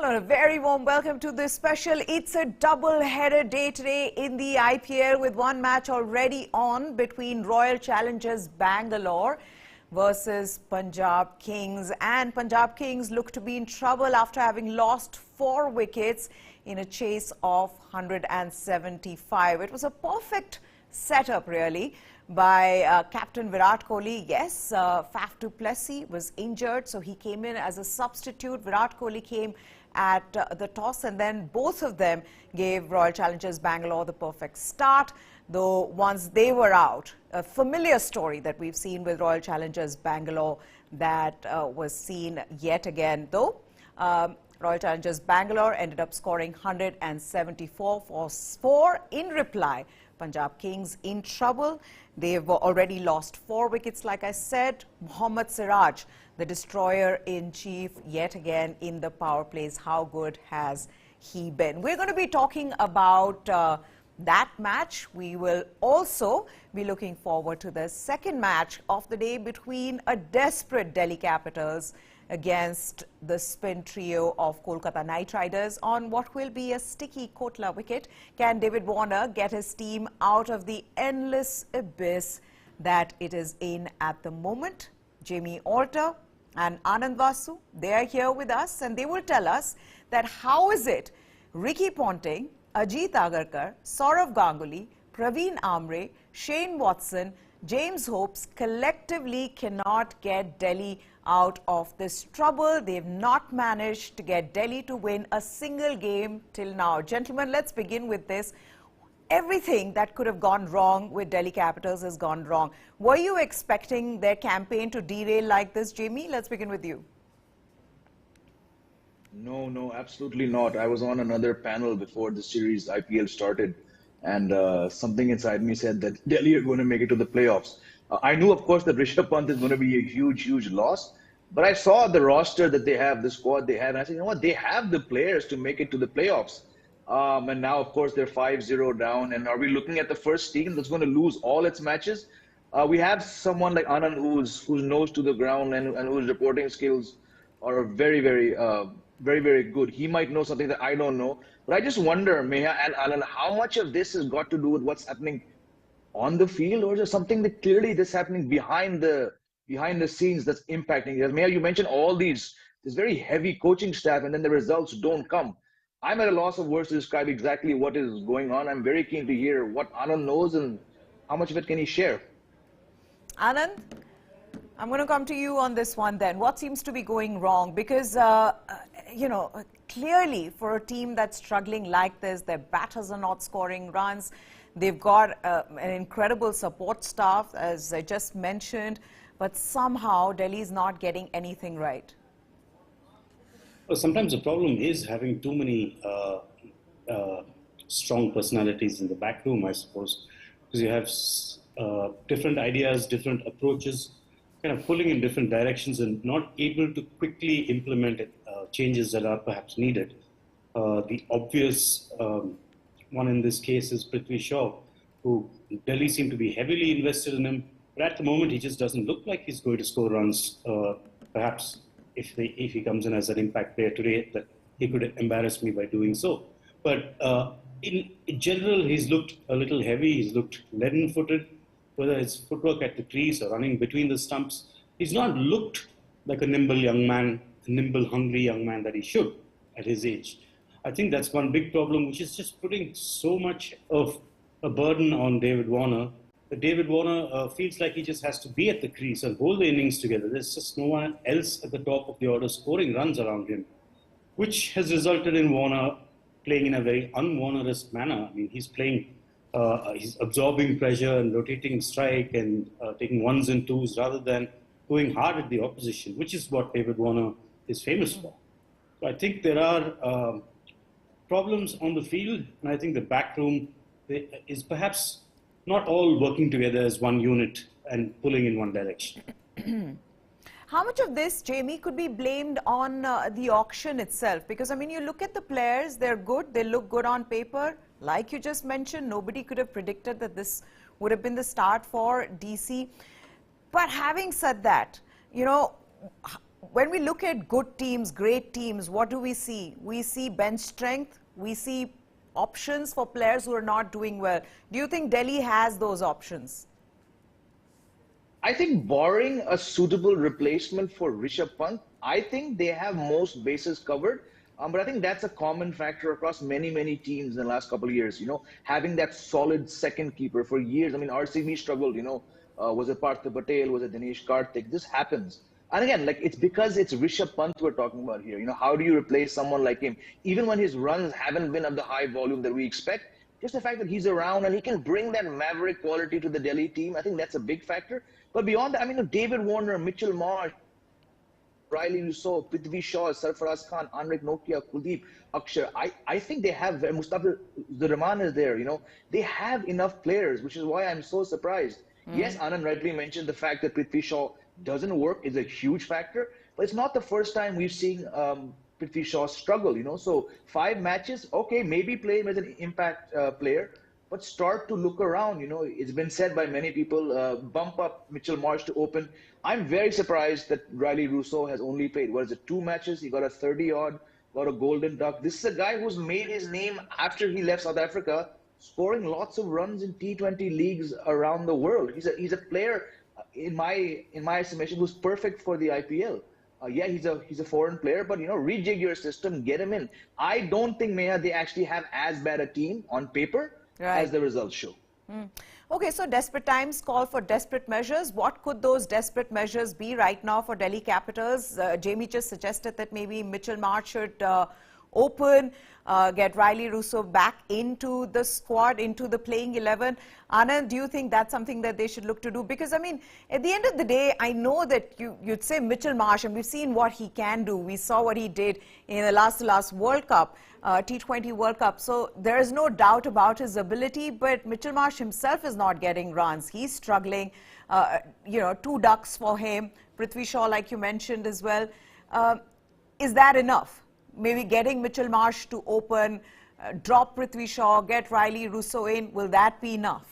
afternoon. A very warm welcome to this special. It's a double-header day today in the IPL with one match already on between Royal Challengers Bangalore versus Punjab Kings. And Punjab Kings look to be in trouble after having lost 4 wickets in a chase of 175. It was a perfect setup, really, by captain Virat Kohli. Yes, Faf du Plessis was injured, so he came in as a substitute. Virat Kohli came at the toss, and then both of them gave Royal Challengers Bangalore the perfect start. Though once they were out, a familiar story that we've seen with Royal Challengers Bangalore that was seen yet again, though. Royal Challengers Bangalore ended up scoring 174 for 4. In reply, Punjab Kings in trouble. They've already lost 4 wickets, like I said. Mohammad Siraj, the destroyer-in-chief, yet again in the power plays. How good has he been? We're going to be talking about that match. We will also be looking forward to the second match of the day between a desperate Delhi Capitals against the spin trio of Kolkata Knight Riders on what will be a sticky Kotla wicket. Can David Warner get his team out of the endless abyss that it is in at the moment? Jamie Alter and Anand Vasu, they are here with us, and they will tell us that how is it Ricky Ponting, Ajit Agarkar, Saurav Ganguly, Praveen Amre, Shane Watson, James Hopes collectively cannot get Delhi out of this trouble. They've not managed to get Delhi to win a single game till now. Gentlemen, let's begin with this. Everything that could have gone wrong with Delhi Capitals has gone wrong. Were you expecting their campaign to derail like this, Jamie? Let's begin with you. No, absolutely not. I was on another panel before the series IPL started, and something inside me said that Delhi are going to make it to the playoffs. I knew, of course, that Rishabh Pant is going to be a huge loss, but I saw the roster that they have, the squad they have, and I said, you know what, they have the players to make it to the playoffs. And now, of course, they're 5-0 down, and are we looking at the first team that's going to lose all its matches? We have someone like Anand who's nose to the ground and whose reporting skills are very good. He might know something that I don't know. But I just wonder, Meha and Anand, how much of this has got to do with what's happening on the field, or is there something that clearly that's happening behind the scenes that's impacting it? Meha, you mentioned all this very heavy coaching staff, and then the results don't come. I'm at a loss of words to describe exactly what is going on. I'm very keen to hear what Anand knows and how much of it can he share. Anand, I'm going to come to you on this one then. What seems to be going wrong? Because, you know, clearly for a team that's struggling like this, their batters are not scoring runs. They've got an incredible support staff, as I just mentioned, but somehow Delhi is not getting anything right. Well, sometimes the problem is having too many strong personalities in the back room, I suppose, because you have different ideas, different approaches, kind of pulling in different directions and not able to quickly implement changes that are perhaps needed. The obvious one in this case is Prithvi Shaw, who Delhi seem to be heavily invested in him, but at the moment he just doesn't look like he's going to score runs. Perhaps if he comes in as an impact player today, that he could embarrass me by doing so. But in general, he's looked a little heavy. He's looked leaden-footed, whether it's footwork at the crease or running between the stumps. He's not looked like a nimble young man, a nimble, hungry young man that he should at his age. I think that's one big problem, which is just putting so much of a burden on David Warner. That David Warner feels like he just has to be at the crease and hold the innings together. There's just no one else at the top of the order scoring runs around him, which has resulted in Warner playing in a very un-Warnerist manner. I mean, he's playing, he's absorbing pressure and rotating strike and taking ones and twos rather than going hard at the opposition, which is what David Warner is famous for. So I think there are problems on the field, and I think the back room is perhaps not all working together as one unit and pulling in one direction. How much of this, Jamie, could be blamed on the auction itself? Because, I mean, you look at the players, they're good, they look good on paper. Like you just mentioned, nobody could have predicted that this would have been the start for DC. But having said that, you know, when we look at good teams, great teams, what do we see? We see bench strength. We see options for players who are not doing well. Do you think Delhi has those options? I think barring a suitable replacement for Rishabh Pant, I think they have most bases covered. But I think that's a common factor across many, many teams in the last couple of years. Having that solid second keeper for years. I mean, RCB struggled. Was it Partha Patel? Was it Dinesh Karthik? This happens. And again, like it's because it's Rishabh Pant we're talking about here. How do you replace someone like him, even when his runs haven't been of the high volume that we expect? Just the fact that he's around and he can bring that maverick quality to the Delhi team, I think that's a big factor. But beyond that, I mean, David Warner, Mitchell Marsh, Riley Rousseau, Prithvi Shaw, Sarfaraz Khan, Anrik Nokia, Kuldeep, Akshar. I think they have, Mustafa Rahman is there, They have enough players, which is why I'm so surprised. Yes, Anand rightly mentioned the fact that Prithvi Shaw doesn't work is a huge factor, but it's not the first time we've seen Prithvi Shaw struggle, So 5 matches, okay, maybe play him as an impact player, but start to look around. It's been said by many people, bump up Mitchell Marsh to open. I'm very surprised that Riley Rousseau has only played, 2 matches? He got a 30-odd, got a golden duck. This is a guy who's made his name after he left South Africa, scoring lots of runs in T20 leagues around the world. He's a player, in my estimation, who's perfect for the IPL. Yeah, he's a foreign player, but rejig your system, get him in. I don't think, Meha, they actually have as bad a team on paper as the results show. Okay, so desperate times call for desperate measures. What could those desperate measures be right now for Delhi Capitals? Jamie just suggested that maybe Mitchell Marsh should open, get Riley Rousseau back into the squad, into the playing 11. Anand, do you think that's something that they should look to do? Because, I mean, at the end of the day, I know that you'd say Mitchell Marsh, and we've seen what he can do. We saw what he did in the last World Cup, T20 World Cup. So there is no doubt about his ability, but Mitchell Marsh himself is not getting runs. He's struggling. 2 ducks for him. Prithvi Shaw, like you mentioned as well. Is that enough? Maybe getting Mitchell Marsh to open, drop Prithvi Shaw, get Riley Rousseau in. Will that be enough?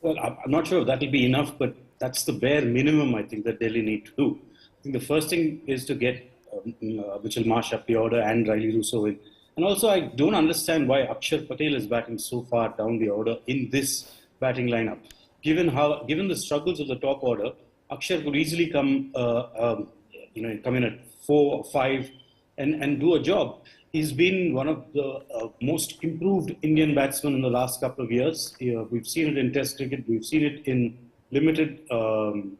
Well, I'm not sure if that will be enough, but that's the bare minimum I think that Delhi need to do. I think the first thing is to get Mitchell Marsh up the order and Riley Rousseau in. And also, I don't understand why Akshar Patel is batting so far down the order in this batting lineup. Given the struggles of the top order, Akshar could easily come in at 4 or 5 and do a job. He's been one of the most improved Indian batsmen in the last couple of years. We've seen it in Test cricket. We've seen it in limited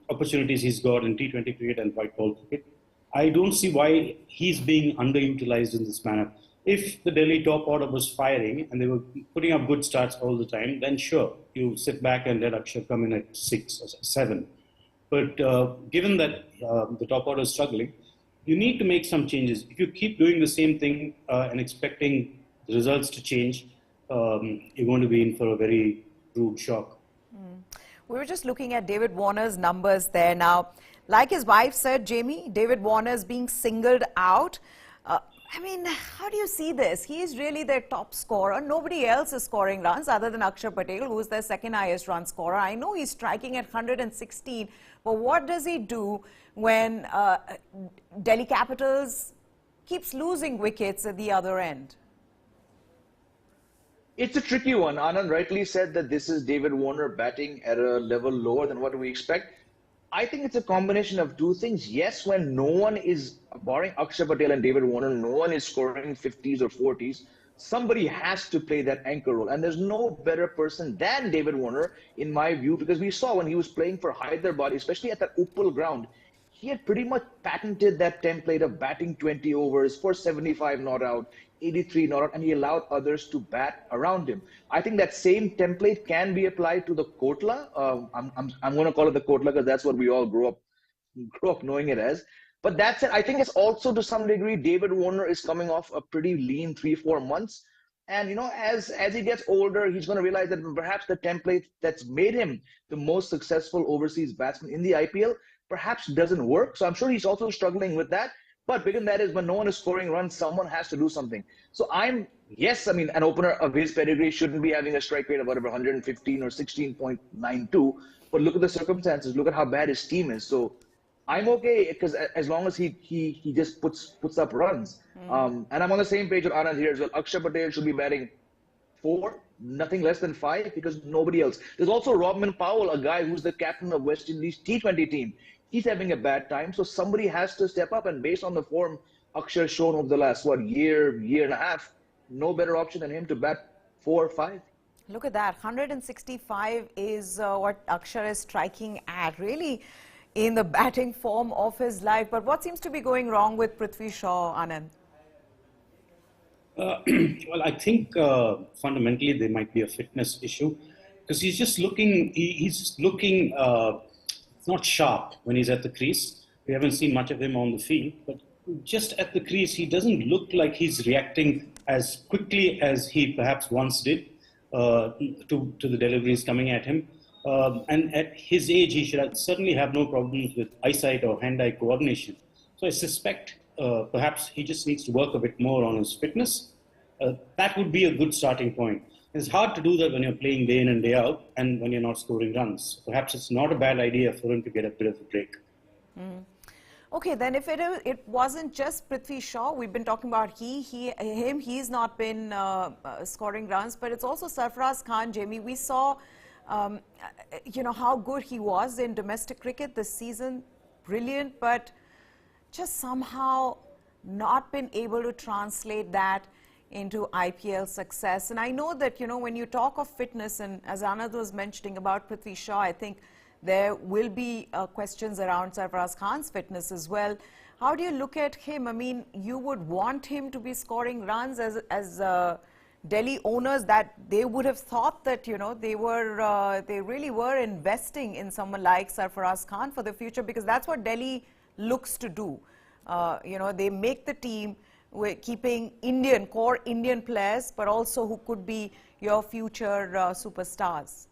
opportunities he's got in T20 cricket and white ball cricket. I don't see why he's being underutilized in this manner. If the Delhi top order was firing and they were putting up good starts all the time, then sure, you sit back and let Akshar come in at 6 or 7. But given that the top order is struggling, you need to make some changes. If you keep doing the same thing and expecting the results to change, you're going to be in for a very rude shock. We were just looking at David Warner's numbers there now. Like his wife said, Jamie, David Warner is being singled out. I mean, how do you see this? He is really their top scorer. Nobody else is scoring runs other than Akshar Patel, who is their second highest run scorer. I know he's striking at 116, but what does he do when Delhi Capitals keeps losing wickets at the other end? It's a tricky one. Anand rightly said that this is David Warner batting at a level lower than what we expect. I think it's a combination of 2 things. Yes, when no one is, barring Akshar Patel and David Warner, no one is scoring 50s or 40s, somebody has to play that anchor role. And there's no better person than David Warner, in my view, because we saw when he was playing for Hyderabad, especially at that Uppal ground, he had pretty much patented that template of batting 20 overs, 475 not out, 83 not out, and he allowed others to bat around him. I think that same template can be applied to the Kotla. I'm going to call it the Kotla because that's what we all grew up knowing it as. But that's it. I think it's also to some degree David Warner is coming off a pretty lean 3-4 months. And, as he gets older, he's going to realize that perhaps the template that's made him the most successful overseas batsman in the IPL perhaps doesn't work. So I'm sure he's also struggling with that. But bigger than that is when no one is scoring runs, someone has to do something. So an opener of his pedigree shouldn't be having a strike rate of whatever, 115 or 16.92. But look at the circumstances. Look at how bad his team is. So I'm okay because as long as he just puts up runs. And I'm on the same page with Anand here as well. Akshar Patel should be batting 4, nothing less than 5, because nobody else. There's also Robin Powell, a guy who's the captain of West Indies T20 team. He's having a bad time, so somebody has to step up. And based on the form Akshar's shown over the last year and a half, no better option than him to bat 4 or 5. Look at that, 165 is what Akshar is striking at, really in the batting form of his life. But what seems to be going wrong with Prithvi Shaw, Anand? Well, I think fundamentally there might be a fitness issue because he's just looking, not sharp when he's at the crease. We haven't seen much of him on the field, but just at the crease, he doesn't look like he's reacting as quickly as he perhaps once did to the deliveries coming at him. And at his age, he should certainly have no problems with eyesight or hand-eye coordination. So I suspect perhaps he just needs to work a bit more on his fitness. That would be a good starting point. It's hard to do that when you're playing day in and day out and when you're not scoring runs. Perhaps it's not a bad idea for him to get a bit of a break. Okay, then if it wasn't just Prithvi Shaw, we've been talking about him, he's not been scoring runs, but it's also Sarfaraz Khan, Jamie. We saw, how good he was in domestic cricket this season, brilliant, but just somehow not been able to translate that into IPL success. And I know that, when you talk of fitness, and as Anand was mentioning about Prithvi Shaw, I think there will be questions around Sarfaraz Khan's fitness as well. How do you look at him? I mean, you would want him to be scoring runs as Delhi owners, that they would have thought that, they really were investing in someone like Sarfaraz Khan for the future, because that's what Delhi looks to do. They make the team with keeping core Indian players, but also who could be your future superstars.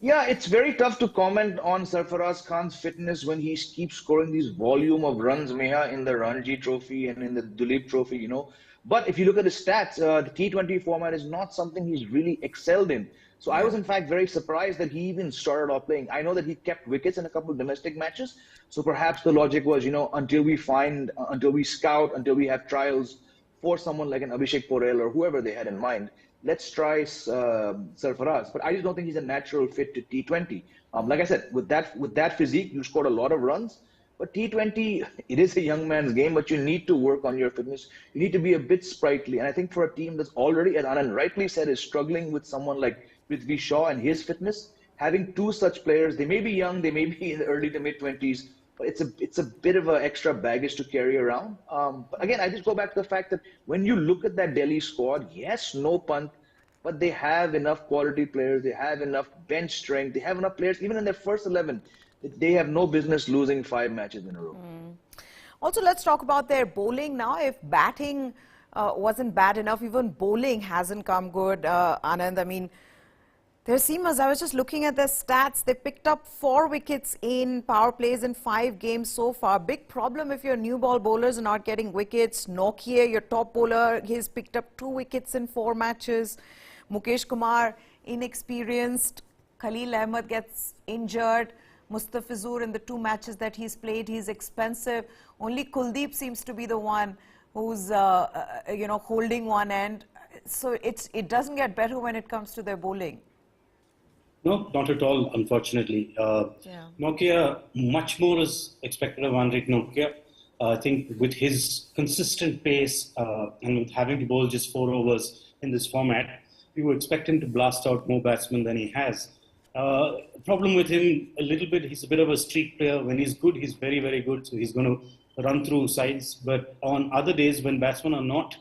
Yeah, it's very tough to comment on Sarfaraz Khan's fitness when he keeps scoring these volume of runs, Meha, in the Ranji Trophy and in the Duleep Trophy, But if you look at his stats, the T20 format is not something he's really excelled in. So I was, in fact, very surprised that he even started off playing. I know that he kept wickets in a couple of domestic matches. So perhaps the logic was, until we scout, until we have trials for someone like an Abhishek Porel or whoever they had in mind, let's try Sarfaraz. But I just don't think he's a natural fit to T20. Like I said, with that physique, you scored a lot of runs. But T20, it is a young man's game, but you need to work on your fitness. You need to be a bit sprightly. And I think for a team that's already, as Anand rightly said, is struggling with someone like Prithvi Shaw and his fitness, having two such players, they may be young, they may be in the early to mid-20s, but it's a bit of an extra baggage to carry around. But again, I just go back to the fact that when you look at that Delhi squad, yes, no punt, but they have enough quality players, they have enough bench strength, they have enough players, even in their first 11, they have no business losing 5 matches in a row. Also, let's talk about their bowling now. If batting wasn't bad enough, even bowling hasn't come good, Anand. I mean, their seamers, I was just looking at their stats. They picked up 4 wickets in power plays in 5 games so far. Big problem if your new ball bowlers are not getting wickets. Nokia, your top bowler, he's picked up 2 wickets in 4 matches. Mukesh Kumar, inexperienced. Khalil Ahmed gets injured. Mustafizur, in the 2 matches that he's played, he's expensive. Only Kuldeep seems to be the one who's, holding one end. So it doesn't get better when it comes to their bowling. No, not at all, unfortunately. Nokia, much more is expected of Andrik Nokia. I think with his consistent pace and with having to bowl just 4 overs in this format, we would expect him to blast out more batsmen than he has. Problem with him a little bit, he's a bit of a streak player. When he's good, he's very, very good. So he's going to run through sides. But on other days when batsmen are not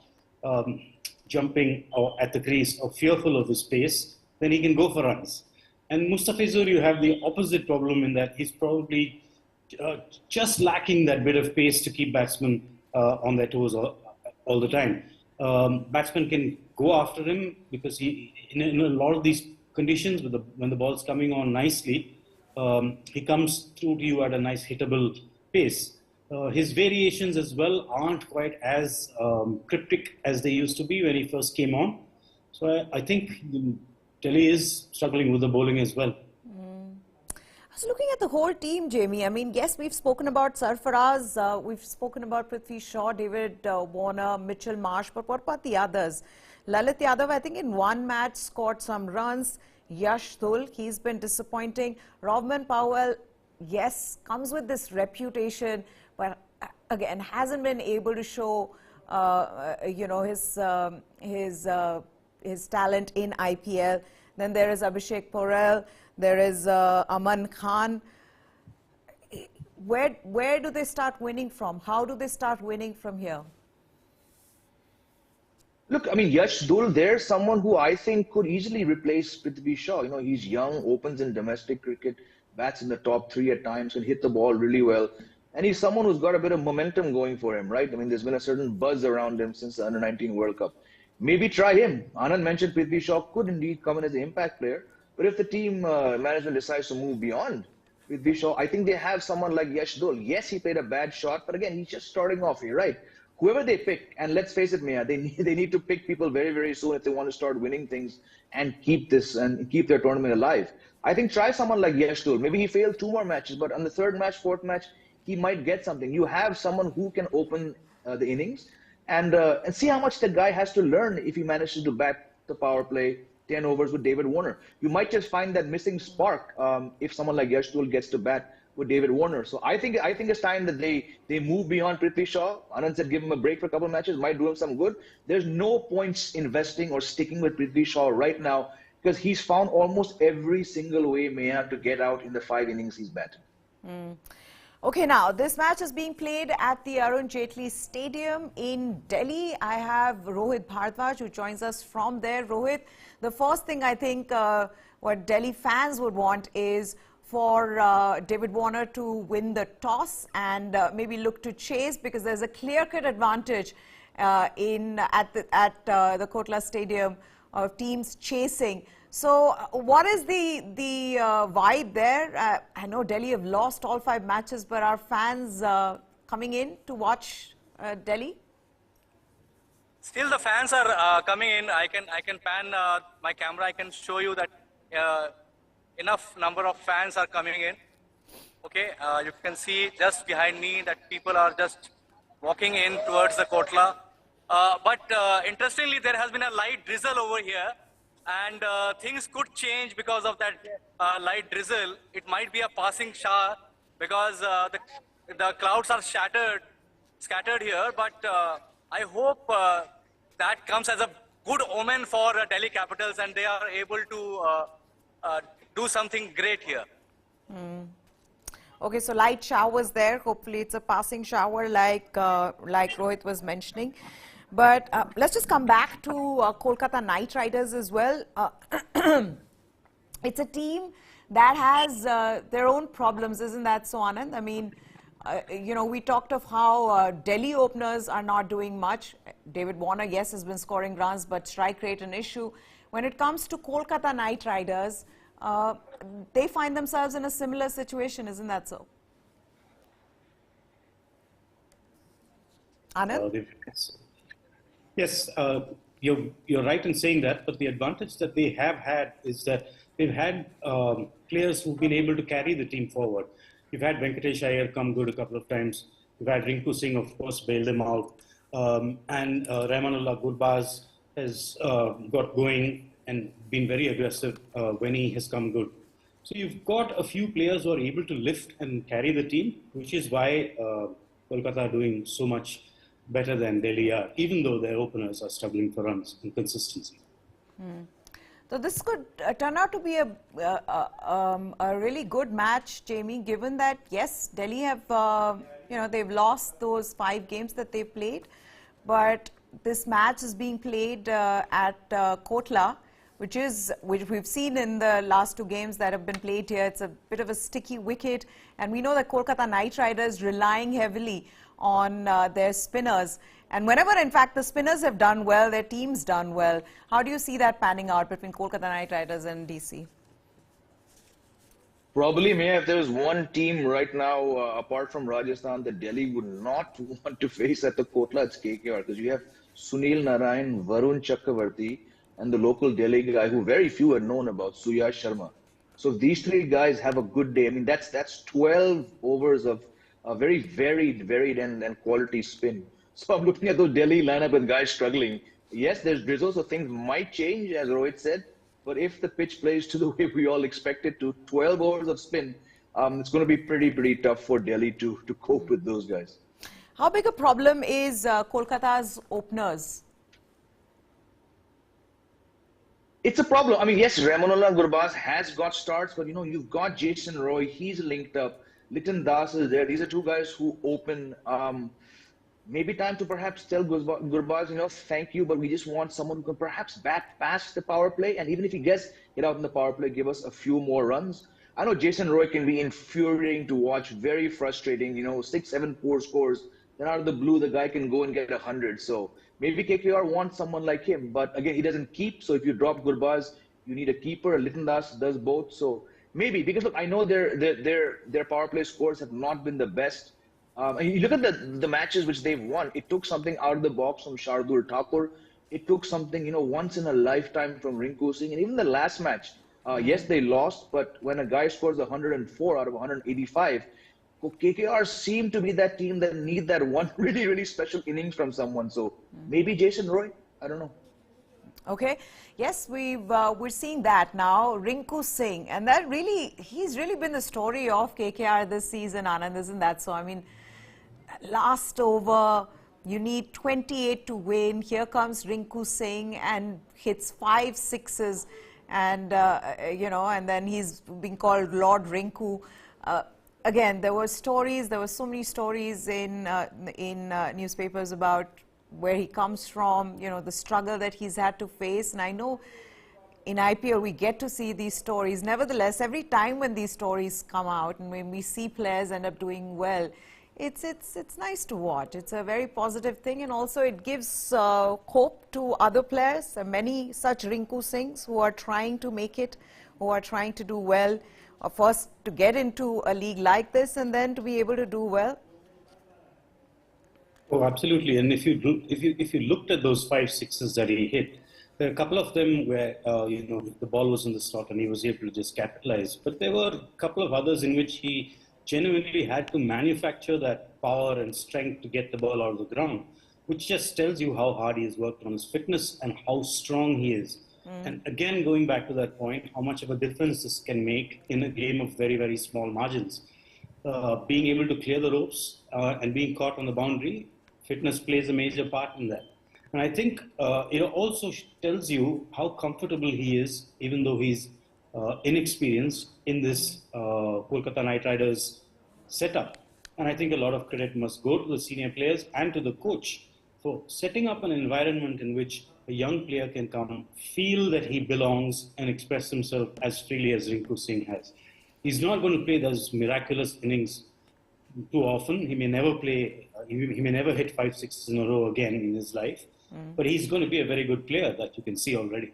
jumping or at the crease or fearful of his pace, then he can go for runs. And Mustafizur, you have the opposite problem in that he's probably just lacking that bit of pace to keep batsmen on their toes all the time. Batsmen can go after him because he, in a lot of these conditions, when the ball's coming on nicely, he comes through to you at a nice hittable pace. His variations as well aren't quite as cryptic as they used to be when he first came on. So I think Delhi is struggling with the bowling as well. I was looking at the whole team, Jamie. I mean, yes, we've spoken about Sarfaraz, we've spoken about Prithvi Shaw, David Warner, Mitchell Marsh, but what about the others? Lalit Yadav, I think in one match scored some runs. Yash Dhul, he's been disappointing. Rovman Powell, yes, comes with this reputation, but again, hasn't been able to show, you know, his talent in IPL. Then there is Abhishek Porel. There is Aman Khan. Where do they start winning from? How do they start winning from here? Look, I mean, Yash Dhul, there's someone who I think could easily replace Prithvi Shaw. You know, he's young, opens in domestic cricket, bats in the top three at times, can hit the ball really well. And he's someone who's got a bit of momentum going for him, right? I mean, there's been a certain buzz around him since the Under-19 World Cup. Maybe try him. Anand mentioned Prithvi Shaw could indeed come in as an impact player. But if the team management decides to move beyond Prithvi Shaw, I think they have someone like Yash Dhul. Yes, he played a bad shot, but again, he's just starting off here, right? Whoever they pick, and let's face it, Mia, they need to pick people very, very soon if they want to start winning things and keep their tournament alive. I think try someone like Yash Dhul. Maybe he failed 2 more matches, but on the 3rd match, 4th match, he might get something. You have someone who can open the innings and see how much the guy has to learn if he manages to bat the power play 10 overs with David Warner. You might just find that missing spark if someone like Yash Dhul gets to bat with David Warner. So I think it's time that they move beyond Prithvi Shaw. Anand said give him a break for a couple of matches, might do him some good. There's no points investing or sticking with Prithvi Shaw right now because he's found almost every single way, Maya, to get out in the 5 innings he's batted. Okay, now this match is being played at the Arun Jaitley Stadium in Delhi. I have Rohit Bhardwaj who joins us from there. Rohit, the first thing I think what Delhi fans would want is for David Warner to win the toss and maybe look to chase because there's a clear-cut advantage at the Kotla Stadium of teams chasing. So what is the vibe there? I know Delhi have lost all 5 matches, but are fans coming in to watch Delhi? Still the fans are coming in. I can pan my camera. I can show you that enough number of fans are coming in. Okay, you can see just behind me that people are just walking in towards the Kotla. But interestingly, there has been a light drizzle over here. And things could change because of that light drizzle. It might be a passing shower because the clouds are scattered here. But I hope that comes as a good omen for Delhi Capitals and they are able to do something great here. Okay, so light showers there. Hopefully it's a passing shower like Rohit was mentioning. But let's just come back to Kolkata Knight Riders as well. It's a team that has their own problems, isn't that so, Anand? I mean, you know, we talked of how Delhi openers are not doing much. David Warner, yes, has been scoring runs, but strike rate an issue. When it comes to Kolkata Knight Riders, they find themselves in a similar situation, isn't that so? Anand? Yes, you're right in saying that, but the advantage that they have had is that they've had players who've been able to carry the team forward. You've had Venkatesh Iyer come good a couple of times. You've had Rinku Singh, of course, bail them out. And Rahmanullah Gurbaz has got going and been very aggressive when he has come good. So you've got a few players who are able to lift and carry the team, which is why Kolkata are doing so much better than Delhi are, even though their openers are struggling for runs and consistency. So this could turn out to be a really good match, Jamie, given that, yes, Delhi have, you know, they've lost those 5 games that they've played, but this match is being played at Kotla, which we've seen in the last 2 games that have been played here. It's a bit of a sticky wicket, and we know that Kolkata Knight Riders relying heavily on their spinners. And whenever, in fact, the spinners have done well, their team's done well. How do you see that panning out between Kolkata Knight Riders and DC? Probably, Maya, if there was one team right now, apart from Rajasthan, that Delhi would not want to face at the Kotla, it's KKR, because you have Sunil Narayan, Varun Chakravarti, and the local Delhi guy who very few had known about, Suyash Sharma. So if these three guys have a good day, I mean, that's 12 overs of a very varied and quality spin. So I'm looking at those Delhi lineup with guys struggling. Yes, there's drizzle, so things might change, as Rohit said. But if the pitch plays to the way we all expect it to, 12 overs of spin, it's going to be pretty tough for Delhi to cope with those guys. How big a problem is Kolkata's openers? It's a problem. I mean, yes, Ramanullah Gurbaz has got starts, but you've got Jason Roy. He's linked up. Litan Das is there. These are two guys who open. Maybe time to perhaps tell Gurbaz, thank you, but we just want someone who can perhaps bat past the power play. And even if he gets get out in the power play, give us a few more runs. I know Jason Roy can be infuriating to watch, very frustrating. 6, 7 poor scores. Then out of the blue, the guy can go and get 100. So maybe KKR wants someone like him. But again, he doesn't keep. So if you drop Gurbaz, you need a keeper. Litan Das does both. So maybe, because look, I know their power play scores have not been the best. And you look at the matches which they've won, it took something out of the box from Shardul Thakur. It took something, once in a lifetime from Rinku Singh. And even the last match, yes, they lost, but when a guy scores 104 out of 185, KKR seem to be that team that need that one really special innings from someone. So maybe Jason Roy, I don't know. Okay, yes, we're seeing that now. Rinku Singh, and he's really been the story of KKR this season, Anand, isn't that so? I mean, last over, you need 28 to win. Here comes Rinku Singh and hits 5 sixes, and and then he's being called Lord Rinku. Again, there were so many stories in newspapers about where he comes from, the struggle that he's had to face. And I know in IPL we get to see these stories. Nevertheless, every time when these stories come out and when we see players end up doing well, it's nice to watch. It's a very positive thing, and also it gives hope to other players. Many such Rinku Singhs who are trying to make it, who are trying to do well. First to get into a league like this, and then to be able to do well. Oh, absolutely. And if you looked at those 5 sixes that he hit, there are a couple of them where the ball was in the slot and he was able to just capitalize. But there were a couple of others in which he genuinely had to manufacture that power and strength to get the ball out of the ground, which just tells you how hard he has worked on his fitness and how strong he is. And again, going back to that point, how much of a difference this can make in a game of very small margins. Being able to clear the ropes and being caught on the boundary, fitness plays a major part in that. And I think it also tells you how comfortable he is, even though he's inexperienced in this Kolkata Knight Riders setup. And I think a lot of credit must go to the senior players and to the coach for setting up an environment in which a young player can come, feel that he belongs, and express himself as freely as Rinku Singh has. He's not going to play those miraculous innings too often. He may never play, he may never hit 5 sixes in a row again in his life, but he's going to be a very good player that you can see already.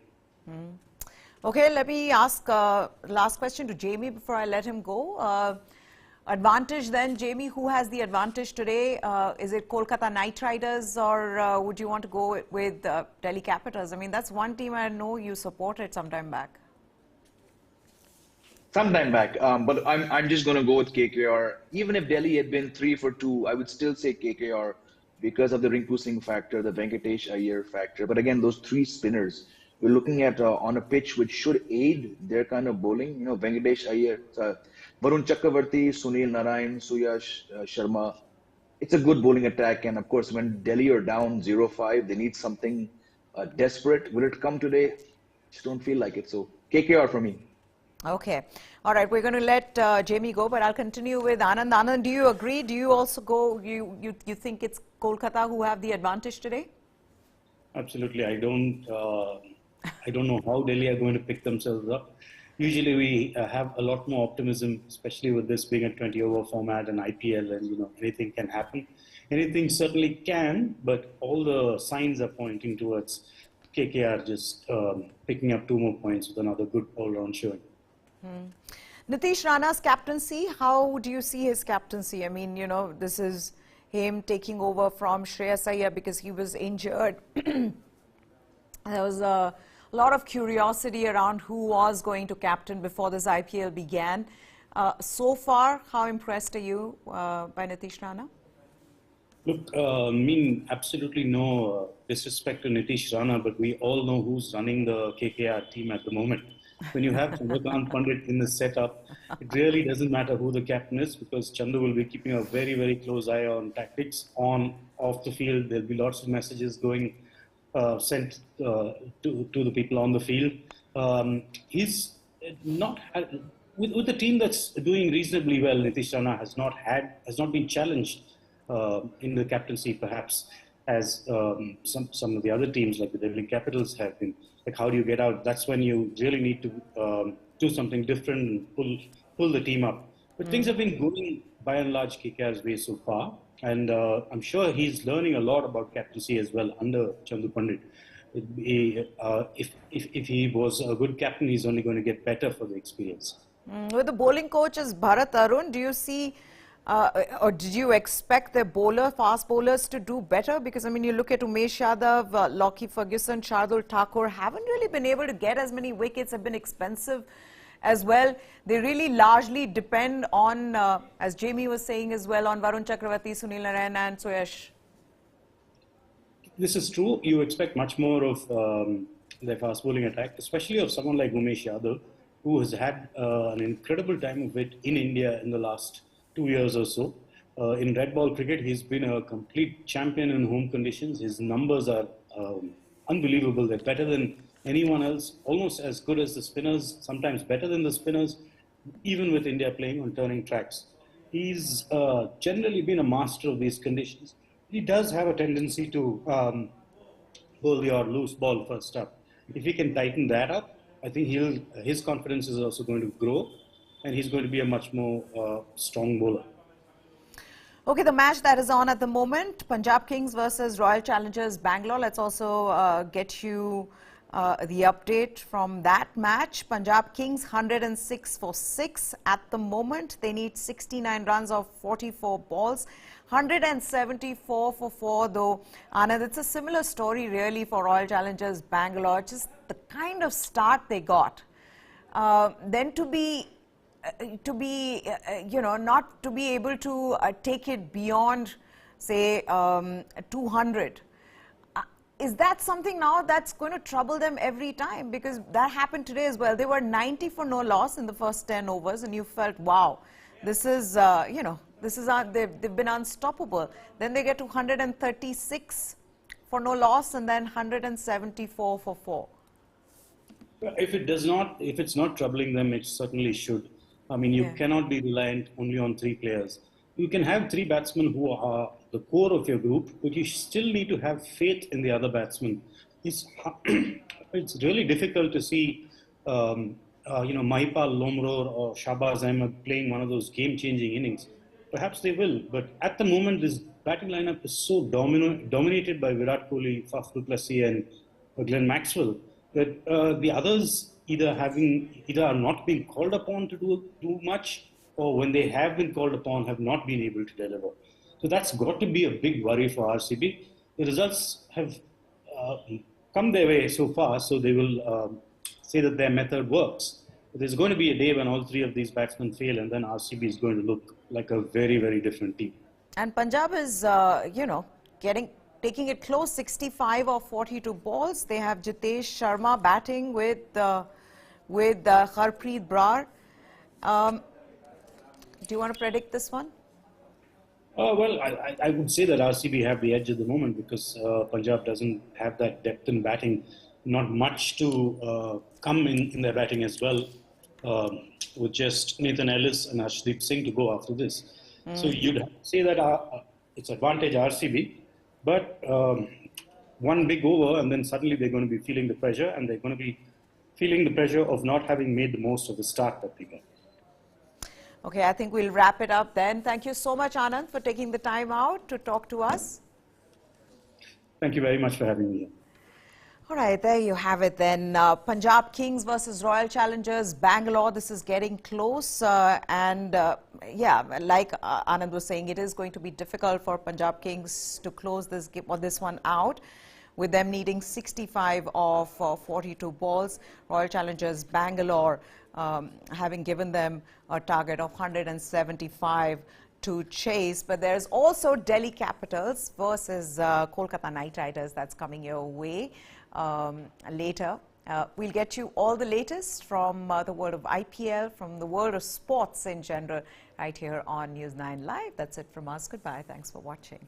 Okay, let me ask last question to Jamie before I let him go. Advantage then, Jamie, who has the advantage today? Is it Kolkata Knight Riders, or would you want to go with Delhi Capitals? I mean, that's one team I know you supported some time back. Sometime back, but I'm just going to go with KKR. Even if Delhi had been 3 for 2, I would still say KKR because of the Rinku Singh factor, the Venkatesh Iyer factor. But again, those 3 spinners, we're looking at on a pitch which should aid their kind of bowling. Venkatesh Iyer, Varun Chakravarti, Sunil Narayan, Suyash Sharma. It's a good bowling attack. And of course, when Delhi are down 0-5, they need something desperate. Will it come today? Just don't feel like it. So KKR for me. Okay. All right. We're going to let Jamie go, but I'll continue with Anand. Anand, do you agree? Do you also go? You think it's Kolkata who have the advantage today? Absolutely. I don't know how Delhi are going to pick themselves up. Usually we have a lot more optimism, especially with this being a 20-over format and IPL, and anything can happen. Anything certainly can, but all the signs are pointing towards KKR just picking up 2 more points with another good all-round showing. Nitish Rana's captaincy, how do you see his captaincy? I mean, this is him taking over from Shreyas Iyer because he was injured. There was a a lot of curiosity around who was going to captain before this IPL began. So far, how impressed are you by Nitish Rana? Look, I mean, absolutely no disrespect to Nitish Rana, but we all know who's running the KKR team at the moment. When you have Chandrakant Pandit in the setup, it really doesn't matter who the captain is, because Chandu will be keeping a very, very close eye on tactics, on, off the field. There'll be lots of messages going sent to the people on the field. He's not with the team that's doing reasonably well. Nitish Rana has not been challenged in the captaincy, perhaps as some of the other teams like the Delhi Capitals have been. Like, how do you get out? That's when you really need to do something different and pull the team up. But things have been going by and large KKR's way so far, and I'm sure he's learning a lot about captaincy as well under Chandu Pandit. If he was a good captain, he's only going to get better for the experience. With the bowling coach as Bharat Arun, do you see or did you expect the fast bowlers to do better? Because, I mean, you look at Umesh Yadav, Lockie Ferguson, Shardul Thakur haven't really been able to get as many wickets, have been expensive as well. They really largely depend on, as Jamie was saying as well, on Varun Chakravarti, Sunil Narayan and Suyash. This is true. You expect much more of their fast bowling attack, especially of someone like Umesh Yadav, who has had an incredible time of it in India in the last 2 years or so. In red ball cricket, he's been a complete champion in home conditions. His numbers are unbelievable. They're better than anyone else, almost as good as the spinners, sometimes better than the spinners, even with India playing on turning tracks. He's generally been a master of these conditions. He does have a tendency to bowl your loose ball first up. If he can tighten that up, I think his confidence is also going to grow, and he's going to be a much more strong bowler. Okay, the match that is on at the moment, Punjab Kings versus Royal Challengers Bangalore. Let's also get you the update from that match. Punjab Kings 106 for 6 at the moment. They need 69 runs of 44 balls. 174 for 4 though. Anand, it's a similar story really for Royal Challengers Bangalore. Just the kind of start they got. Then to be not to be able to take it beyond, say, 200. Is that something now that's going to trouble them every time? Because that happened today as well. They were 90 for no loss in the first 10 overs, and you felt, wow, this is, they've been unstoppable. Then they get to 136 for no loss, and then 174 for 4. If it's not troubling them, it certainly should. I mean, you cannot be reliant only on 3 players. You can have 3 batsmen who are the core of your group, but you still need to have faith in the other batsmen. It's really difficult to see, Mahipal Lomror or Shahbaz Ahmed playing one of those game-changing innings. Perhaps they will, but at the moment, this batting lineup is so dominated by Virat Kohli, Faf du Plessis and Glenn Maxwell that the others either are not being called upon to do much, or when they have been called upon, have not been able to deliver. So that's got to be a big worry for RCB. The results have come their way so far, so they will say that their method works. But there's going to be a day when all 3 of these batsmen fail, and then RCB is going to look like a very, very different team. And Punjab is, taking it close, 65 of 42 balls. They have Jitesh Sharma batting with Harpreet Brar. Do you want to predict this one? Well, I would say that RCB have the edge at the moment because Punjab doesn't have that depth in batting. Not much to come in their batting as well, with just Nathan Ellis and Arshdeep Singh to go after this. So you'd have to say that it's advantage RCB, but one big over and then suddenly they're going to be feeling the pressure, and they're going to be feeling the pressure of not having made the most of the start that they got. Okay, I think we'll wrap it up then. Thank you so much, Anand, for taking the time out to talk to us. Thank you very much for having me here. All right, there you have it then. Punjab Kings versus Royal Challengers Bangalore. This is getting close. Like Anand was saying, it is going to be difficult for Punjab Kings to close this game or this one out. with them needing 65 of 42 balls. Royal Challengers Bangalore having given them a target of 175 to chase. But there's also Delhi Capitals versus Kolkata Knight Riders that's coming your way later. We'll get you all the latest from the world of IPL, from the world of sports in general, right here on News 9 Live. That's it from us. Goodbye. Thanks for watching.